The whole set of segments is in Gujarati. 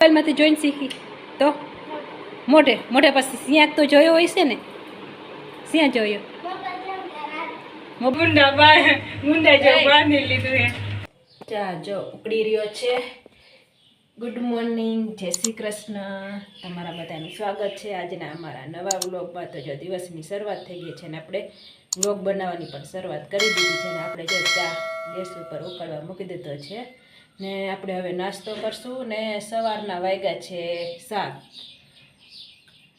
મોબાઈલમાંથી જોઈને શીખી તો મોઢે મોઢે પછી સિંહ તો જોયો હોય છે ને સિંહ જોયો ચા જો ઉકળી રહ્યો છે. ગુડ મોર્નિંગ, જય શ્રી કૃષ્ણ. તમારા બધાનું સ્વાગત છે આજના અમારા નવા વ્લોગમાં. તો જો દિવસની શરૂઆત થઈ ગઈ છે ને આપણે વ્લોગ બનાવવાની પણ શરૂઆત કરી દીધી છે ને આપણે જો ચા ગેસ ઉપર ઉકળવા મૂકી દીધો છે ને આપણે હવે નાસ્તો કરશું ને સવારના વાગ્યા છે 7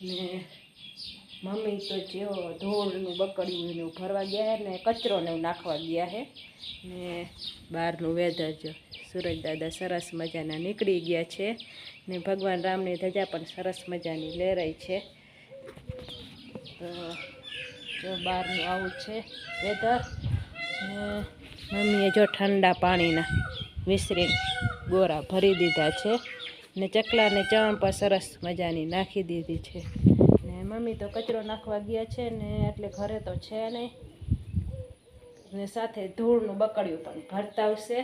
ને મમ્મી તો જો ધૂળનું બકડ્યું એનું ભરવા ગયા ને કચરો ને એવું નાખવા ગયા છે ને બહારનું વેધર જો સુરજ દાદા સરસ મજાના નીકળી ગયા છે ને ભગવાન રામની ધજા પણ સરસ મજાની લહેરાઈ છે. તો જો બહારનું આવું છે વેધર ને મમ્મીએ જો ઠંડા પાણીના વિસરીને ગોરા ભરી દીધા છે ને ચકલાને ચંપા સરસ મજાની નાખી દીધી છે ને મમ્મી તો કચરો નાખવા ગયા છે ને એટલે ઘરે તો છે નહીં ને સાથે ધૂળનું બકડ્યું પણ ભરતા આવશે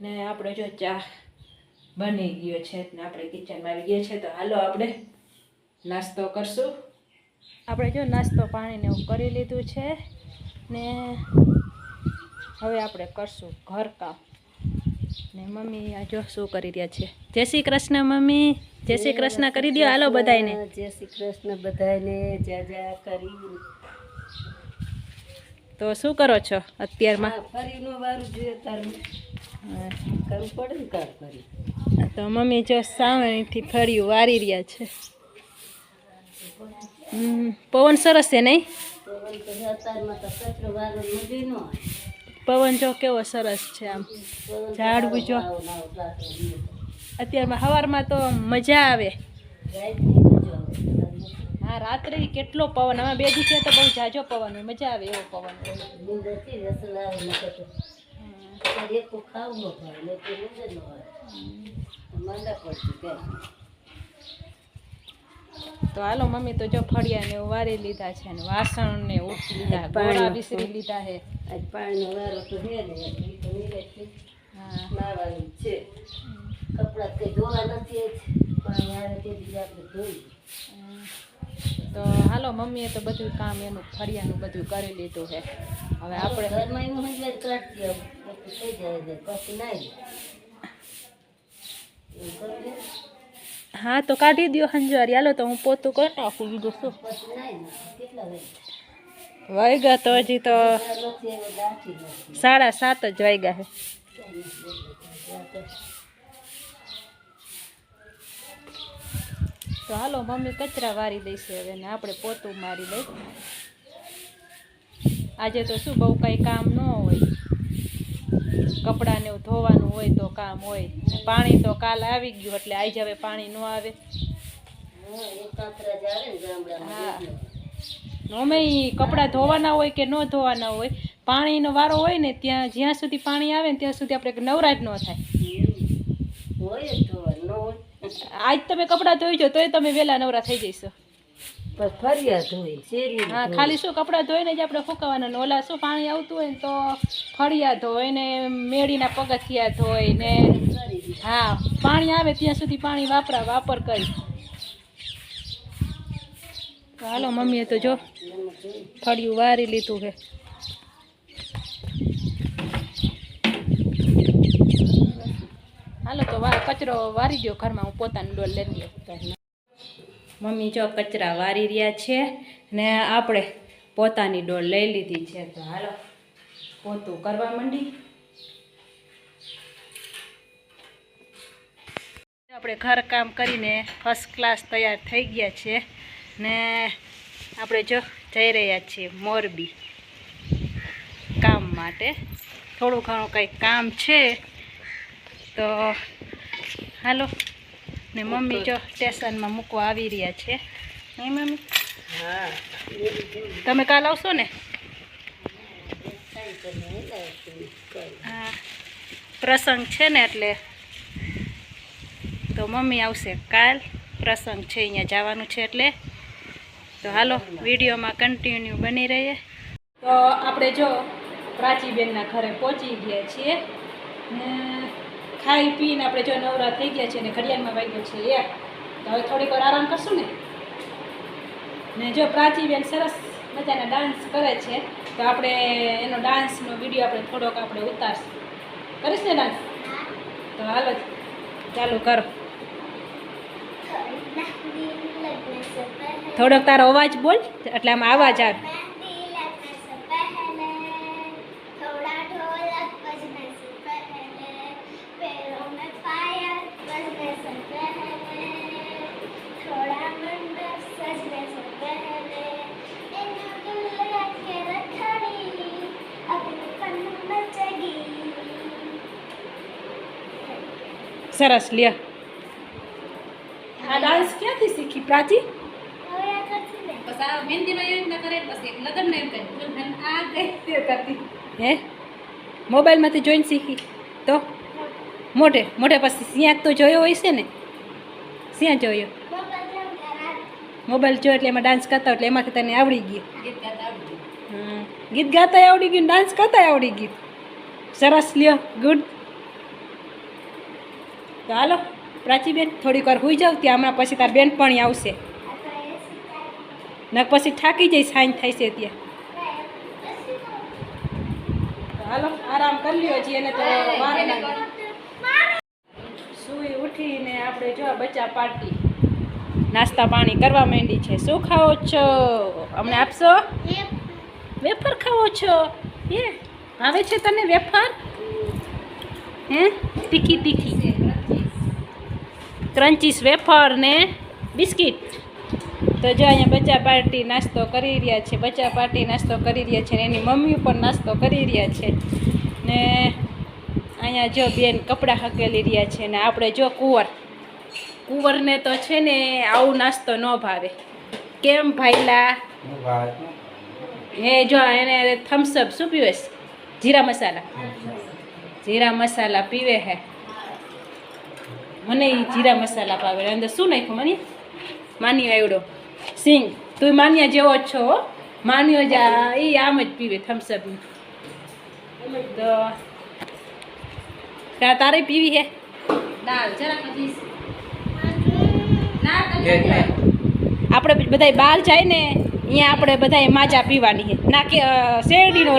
ને આપણે જો ચા બની ગયો છે ને આપણે કિચનમાં આવી ગયા છે. તો હાલો આપણે નાસ્તો કરશું. આપણે જો નાસ્તો પાણીને એવું કરી લીધું છે ને હવે આપણે કરશું ઘરકામ ને મમ્મી આ જો શું કરી રહ્યા છે. જય શ્રી કૃષ્ણ મમ્મી. જય શ્રી કૃષ્ણ કરી દો હાલો બધાને. જય શ્રી કૃષ્ણ બધાને. જા જા કરી. તો શું કરો છો અત્યારમાં? ફરીનો વારું જોઈએ તારું કરવું પડે ને કામ કરી. તો મમ્મી જો સાવણીથી ફળિયું વારી રહ્યા છે. પવન સરસ છે નહીં? પવન તો અત્યારમાં તો કચરો વારો મળી ન આવે. પવન જો કેવો સરસ છે આમ ઝાડવું જો અત્યારમાં સવારમાં તો મજા આવે. હા રાત્રે કેટલો પવન, અમે 2 દિવસે તો બહુ જાજો પવન હોય, મજા આવે એવો પવન તો હાલો મમ્મી તો જો ફળિયા ને વારી લીધા છે ને વાસણ ને ઉઠી લીધા, ગોળા વિસરી લીધા છે. આજ પાણીનો વારો તો હે ને હા નાવાનું છે. કપડાં કંઈ ધોવા નથી પાણી આવે તે બીજા આપણે ધોઈ. તો હાલો મમ્મીએ તો બધું કામ એનું ફળિયાનું બધું કરી લીધું છે. હવે આપણે ઘરમાં એનું હંજવાર કાઢી દે પછી થઈ જાય પછી નાઈ હા તો કાઢી દો હંજવારી. હાલો તો હું પોતું કરી નાખું બીજું શું. પછી નાઈ કેટલા વાગ્યા તો હજી તો 7:30 જ વાગ્યા છે. તો હાલો મમ્મી કચરા વારી દઈશે હવે ને આપણે પોતું મારી દઈ. આજે તો શું બહુ કાંઈ કામ ન હોય, કપડાને એવું ધોવાનું હોય તો કામ હોય ને પાણી તો કાલ આવી ગયું એટલે આજે હવે પાણી ન આવે. હા અમે કપડાં ધોવાના હોય કે ન ધોવાના હોય, પાણીનો વારો હોય ને ત્યાં જ્યાં સુધી પાણી આવે ને ત્યાં સુધી આપણે નવરાજ ન થાય. આજ તમે કપડાં ધોઈ જો તોય તમે વહેલા નવરા થઈ જઈશો. ફરિયા ધોઈ હા ખાલી શું કપડાં ધોઈને જ આપણે ફૂંકાવાના. ઓલા શું પાણી આવતું હોય ને તો ફળિયા ધોય ને મેળીના પગથિયા ધોય ને હા પાણી આવે ત્યાં સુધી પાણી વાપર કરી. હાલો મમ્મીએ તો જો ફળિયું વારી લીધું છે. હાલો તો કચરો વારી દો ઘરમાં, હું પોતાની ડોલ લઈ દઉં. મમ્મી જો કચરા વારી રહ્યા છે ને આપણે પોતાની ડોલ લઈ લીધી છે. તો હાલો પોતું કરવા માંડી. આપણે ઘર કામ કરીને ફર્સ્ટ ક્લાસ તૈયાર થઈ ગયા છે ને આપણે જો જઈ રહ્યા છીએ મોરબી કામ માટે. થોડું ઘણું કંઈક કામ છે તો હાલો ને મમ્મી જો સ્ટેશનમાં મૂકવા આવી રહ્યા છે. નહીં મમ્મી? હા તમે કાલ આવશો ને? હા પ્રસંગ છે ને એટલે તો મમ્મી આવશે કાલ. પ્રસંગ છે અહીંયા જવાનું છે એટલે. તો હાલો વિડીયોમાં કન્ટિન્યુ બની રહીએ. તો આપણે જો પ્રાચીબેનના ઘરે પહોંચી ગયા છીએ ને ખાઈ પીને આપણે જો નવરા થઈ ગયા છે ને ઘડિયાળમાં વાગ્યો છે 1. તો હવે થોડીક વાર આરામ કરશું ને જો પ્રાચીબેન સરસ મજાના ડાન્સ કરે છે તો આપણે એનો ડાન્સનો વિડીયો આપણે થોડોક આપણે ઉતારશું. કરીશ ને ડાન્સ? તો હાલો ચાલુ કરો. થોડોક તારો અવાજ બોલ એટલે આમાં અવાજ આવે. સરસ લ્યો. આ ડાન્સ ક્યાંથી શીખી પ્રાચી? હે મોબાઈલમાંથી જોઈને શીખી? તો મોઢે પછી ત્યાં તો જોયો હોય છે ને? ત્યાં જોયો? મોબાઈલ જોયો એટલે એમાં ડાન્સ કરતા એટલે એમાંથી તને આવડી ગયું. ગીત ગાતા આવડી ગયું, ડાન્સ કરતા આવડી ગયું. સરસ લ્યો, ગુડ. તો હાલો પ્રાચીબેન થોડીક વાર હોઈ જાવ, ત્યાં હમણાં પછી તાર બેનપણી આવશે ને પછી થાકી જઈ સાંજ થાય છે ત્યાં. તો હાલો આરામ કરી લ્યો જી, એને તો વાર લાગે. સુઈ ઉઠીને આપણે જો બચ્ચા પાર્ટી નાસ્તા પાણી કરવા માંડી છે. શું ખાઓ છો? અમને આપશો? વેફર ખાવો છો? હે આવે છે તને વેફર? હે તીખી ક્રન્ચીસ વેફર ને બિસ્કિટ. તો જો અહીંયા બચ્ચા પાર્ટી નાસ્તો કરી રહ્યા છે. બચ્ચા પાર્ટી નાસ્તો કરી રહ્યા છે ને એની મમ્મી પણ નાસ્તો કરી રહ્યા છે ને અહીંયા જો બેન કપડાં હકેલી રહ્યા છે ને આપણે જો કુંવરને તો છે ને આવું નાસ્તો ન ભાવે. કેમ ભાઈલા? હે જો એને થમ્સઅપ શું પીવે છે? જીરા મસાલા પીવે હે. મને જીરા મસાલા ભાવે. અંદર શું નાખ્યું મને? માન્યો આવડો સિંગ. તું માન્યા જેવો જ છો. માન્યો જા એ આમ જ પીવે થમ્સઅપ. તો તારે પીવી હે? આપણે બધા બહાર જાય ને અહીંયા આપણે બધા માજા પીવાની છે. ના કે શેરડીનો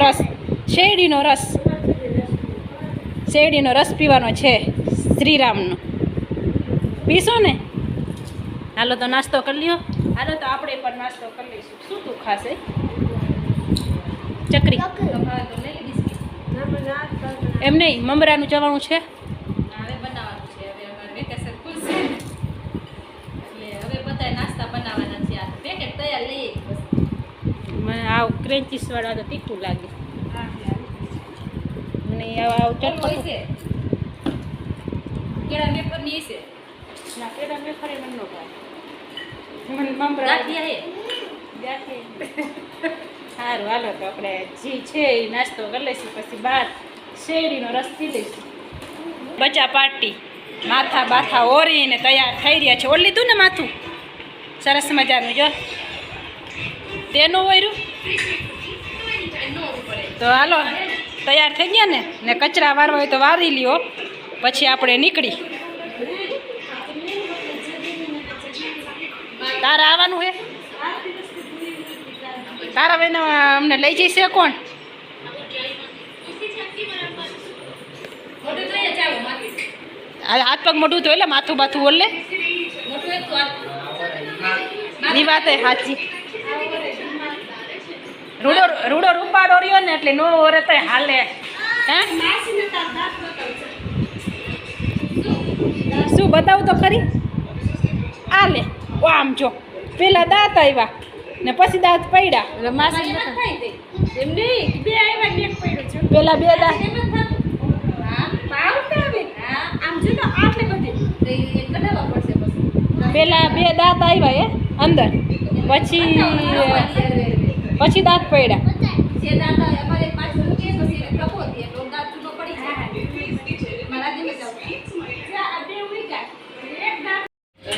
રસ પીવાનો છે શ્રીરામનો. પીશો ને? હાલો તો નાસ્તો કરી લ્યો. હાલો તો આપણે પણ નાસ્તો કરી લઈશું. શું તું ખાશે? ચકરી? એમ નહીં, મમરાનું જવાનું છે. મને આવ ક્રેન્ચીસ વાળા તો તીખું લાગે. મને આવ ચટપટું. કેળા વેફરની છે ના? કેળા વેફર મને ન ભાવે. મને મમરા સારું. હાલો તો આપણે જે છે એ નાસ્તો કરી લઈશું, પછી બહાર શેરડીનો રસ પી લઈશું. બચ્ચા પાર્ટી માથા બાથા ઓરીને તૈયાર થઈ રહ્યા છે. ઓર લીધું ને માથું સરસ મજાનું જો તેનું ઓર્યું. તો હાલો તૈયાર થઈ ગયા ને કચરા વારવા હોય તો વારી લ્યો, પછી આપણે નીકળી. તારે આવવાનું હે? તારા બેન અમને લઈ જઈશે કોણ? હાથ પગ મોઢું ધોઈ લે, માથું બાથું ઓલે ની વાત સાચી. રૂડો રૂપાડો રહ્યો ને એટલે નો ઓરે તો હાલે. હે શું બતાવું તો ખરી? આ લે આમ જો, પેલા દાંત આવ્યા ને પછી દાંત પડ્યા. પેલા બે દાંત પેલા બે દાંત આવ્યા એ અંદર, પછી દાંત પડ્યા.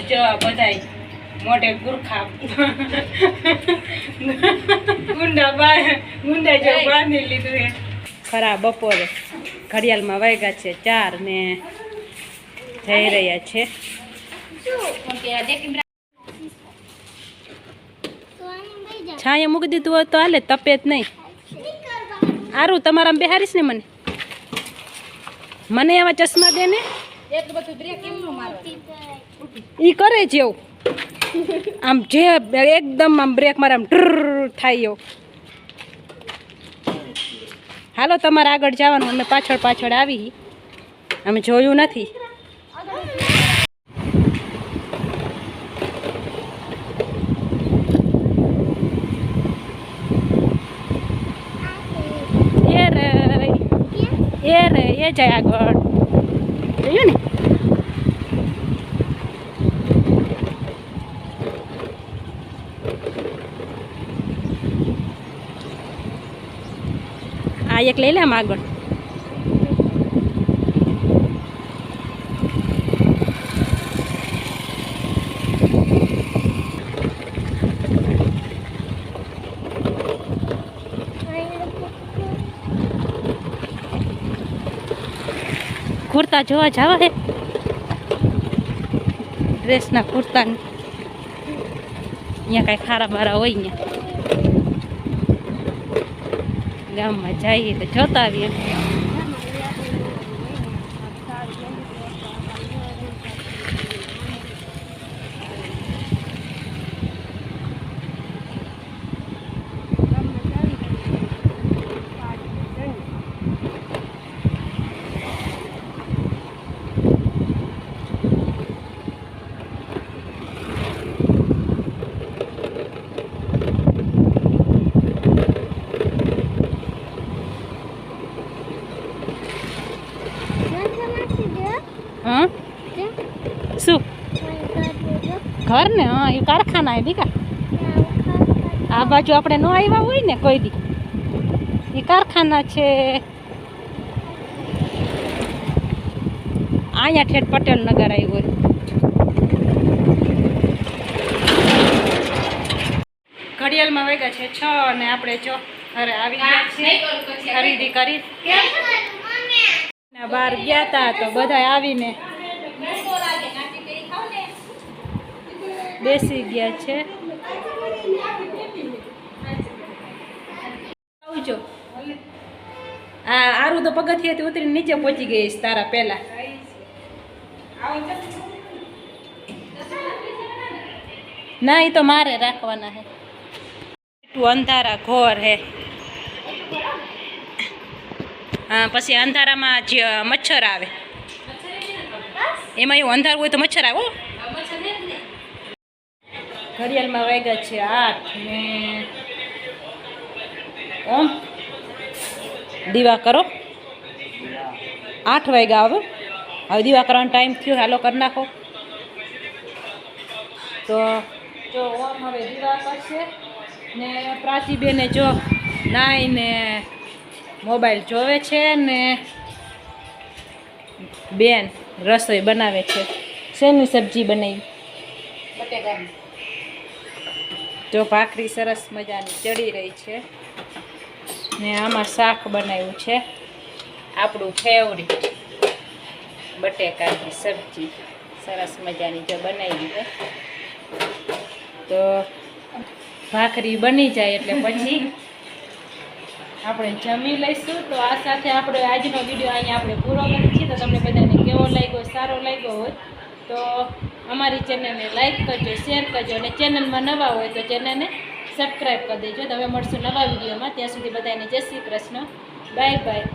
જો બધાય મોઢે ગુરખા ગુંડા જો બાંધી લીધું હે. ખરા બપોરે ઘડિયાળમાં વાગ્યા છે 4 ને જઈ રહ્યા છે. છાંયે મૂકી દીધું હોય તો હાલે, તપે જ નહીં. સારું તમારા બેહારીશ ને મને એવા ચશ્મા દે ને. ઈ કરે છે એવું આમ જે એકદમ આમ બ્રેક મારે આમ ટ્ર થાય એવું. હાલો તમારે આગળ જવાનું, અમે પાછળ પાછળ આવી, અમે જોયું નથી. એ જાય આગળ, જોયું ને. આ એક લઈ લે આમ આગળ. કુર્તા જોવા જવા હે, ડ્રેસના કુર્તા ને અહીંયા કાંઈ ખારા બારા હોય ને ગામમાં જઈએ તો જોતા આવીએ. શું ઘર ને? હા, એ કારખાના હે દીકા. આ બાજુ આપણે ન આવ્યા હોય ને કોઈ દી, એ કારખાના છે. અહીંયા ઠેઠ પટેલ નગર આવ્યું હોય. ઘડિયાળમાં વાગ્યા છે 6 અને આપણે જો ઘરે આવી ગયા છીએ ખરીદી કરી. બહાર ગયા હતા તો બધા આવીને બેસી ગયા છે. આવજો. આ આરું તો પગથિયાથી ઉતરીને નીચે પહોંચી ગઈ તારા પહેલા. ના, એ તો મારે રાખવાના હે. અંધારા ઘોર હે. હા, પછી અંધારામાં મચ્છર આવે. એમાં એવું અંધારું હોય તો મચ્છર આવે. ઘડિયાળમાં વાગ્યા છે 8 ને ઓમ દીવા કરો. 8 વાગ્યા આવે. હવે દીવા કરવાનો ટાઈમ થયો, હાલો કરી નાખો. તો જો ઓમ હવે દીવા કરશે ને પ્રાચીબેને જો નાઈને મોબાઈલ જોવે છે ને બેન રસોઈ બનાવે છે. શેની સબ્જી બનાવી? બટેકાની. જો ભાખરી સરસ મજાની ચડી રહી છે ને આમાં શાક બનાવ્યું છે આપણું ફેવરિટ બટેકાની સબ્જી. સરસ મજાની જો બનાવી છે. તો ભાખરી બની જાય એટલે પછી આપણે જમી લઈશું. તો આ સાથે આપણે આજનો વિડીયો અહીંયા આપણે પૂરો કરીએ છીએ. તો તમને બધાને કેવો લાગ્યો, સારો લાગ્યો હોય તો અમારી ચેનલને લાઈક કરજો, શેર કરજો અને ચેનલમાં નવા હોય તો ચેનલને સબસ્ક્રાઈબ કરી દેજો. તો હવે મળશું નવા વિડીયોમાં. ત્યાં સુધી બધાને જય શ્રી કૃષ્ણ. Bye bye.